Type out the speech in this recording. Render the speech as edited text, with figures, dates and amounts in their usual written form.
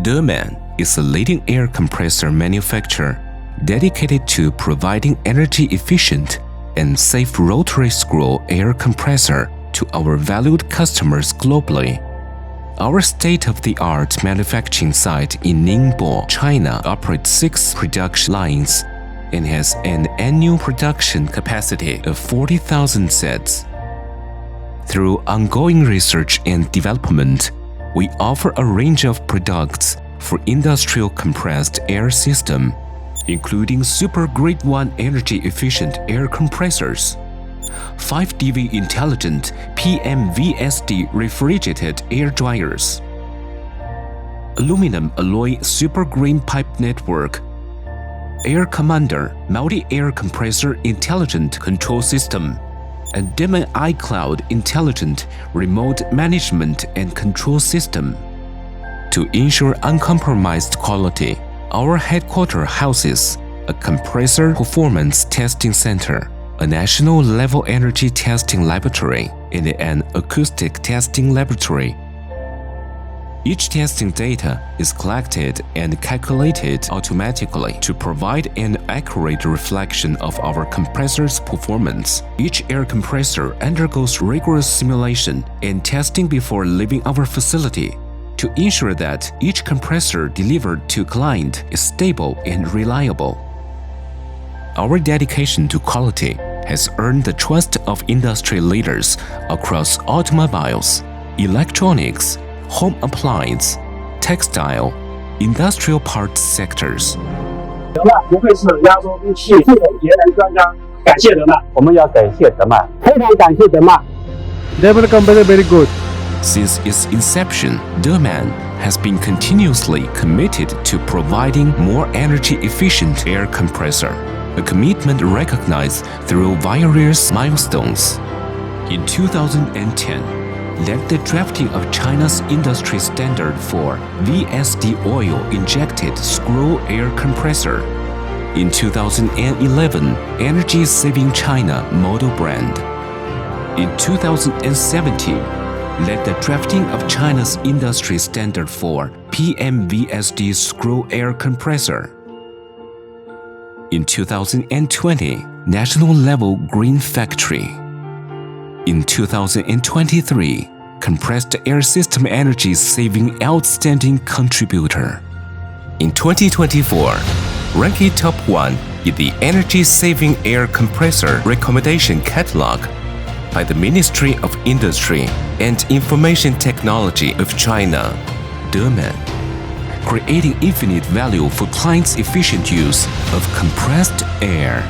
Deman is a leading air compressor manufacturer dedicated to providing energy-efficient and safe rotary screw air compressor to our valued customers globally. Our state-of-the-art manufacturing site in Ningbo, China operates 6 production lines and has an annual production capacity of 40,000 sets. Through ongoing research and development, we offer a range of products for industrial compressed air system, including Super Grade 1 energy-efficient air compressors, 5dV intelligent PM-VSD refrigerated air dryers, aluminum alloy super green pipe network, Air Commander multi-air compressor intelligent control system, and Deman Air Cloud intelligent remote management and control system. To ensure uncompromised quality, our headquarters houses a compressor performance testing center, a national-level energy testing laboratory, and an acoustic testing laboratory. Each testing data is collected and calculated automatically to provide an accurate reflection of our compressor's performance. Each air compressor undergoes rigorous simulation and testing before leaving our facility to ensure that each compressor delivered to client is stable and reliable. Our dedication to quality has earned the trust of industry leaders across automobiles, electronics, home appliance, textile, industrial parts sectors. 德曼不愧是亚洲空气系统节能专家，感谢德曼。我们要感谢德曼，非常感谢德曼。Deman Compressor very good. Since its inception, Deman has been continuously committed to providing more energy-efficient air compressor, a commitment recognized through various milestones. In 2010, led the drafting of China's industry standard for VSD Oil-injected Screw Air Compressor. In 2011, Energy Saving China model brand. In 2017, led the drafting of China's industry standard for PM-VSD Screw Air Compressor. In 2020, National Level Green Factory. In 2023, Compressed Air System Energy Saving Outstanding Contributor. In 2024, ranked top 1 in the Energy Saving Air Compressor Recommendation Catalog by the Ministry of Industry and Information Technology of China, Deman, creating infinite value for clients' efficient use of compressed air.